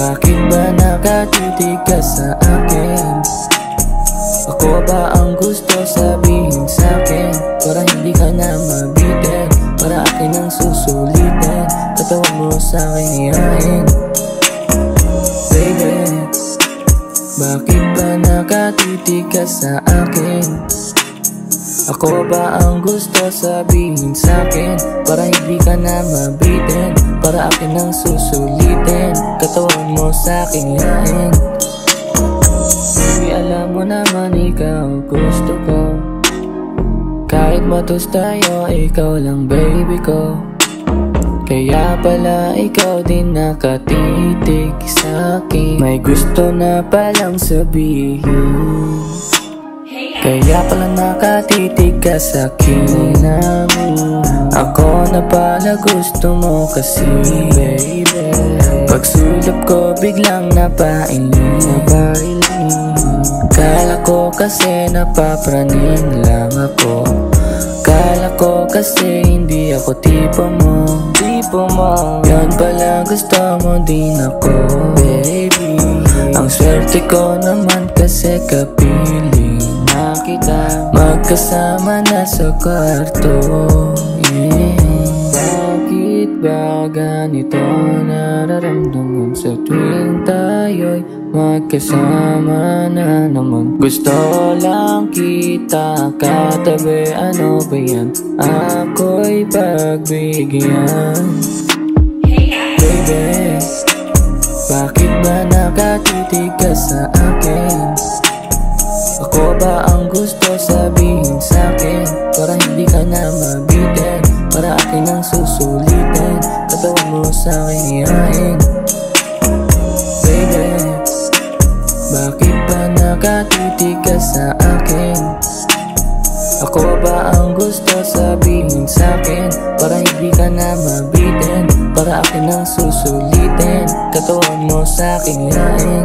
Bakit ba nakatitig ka sa akin? Ako ba ang gusto sabihin sa'kin? Para hindi ka na mabitin, para akin ang susulitin, katawan mo sa'kin ihain. Baby, bakit ba nakatitig ka sa akin? Ako ba ang gusto sabihin sa'kin? Para hindi ka na mabitin, para akin ang susulitin, katawan mo sa'kin ihain. Baby, alam mo naman ikaw gusto ko. Kahit matos tayo, ikaw lang baby ko. Kaya pala ikaw din nakatitig sa'kin. May gusto na palang sabihin. Kaya pala nakatitig ka sa'kin. Ako na pala gusto mo kasi, baby. Pagsulap ko biglang napailing. Kala ko kasi napapraning lang ako. Kala ko kasi hindi ako tipo mo. Yan pala gusto mo din ako, baby. Ang swerte ko naman kasi kapiling na kita, magkasama na sa kwarto, yeah. Bakit ba ganito nararamdaman sa tuwing tayo'y magkasama na naman? Gusto lang kita katabi, ano ba yan? Ako'y pagbigyan. Baby, bakit ba nakatitig ka sa akin? Ako ba ang gusto sabihin sa'kin? Para hindi ka na mabitin, para akin ang susulitin, katawan mo sa'kin ihain. Baby, bakit ba nakatitig ka sa akin? Ako ba ang gusto sabihin sa'kin? Para hindi ka na mabitin, para akin ang susulitin, katawan mo sa'kin ihain.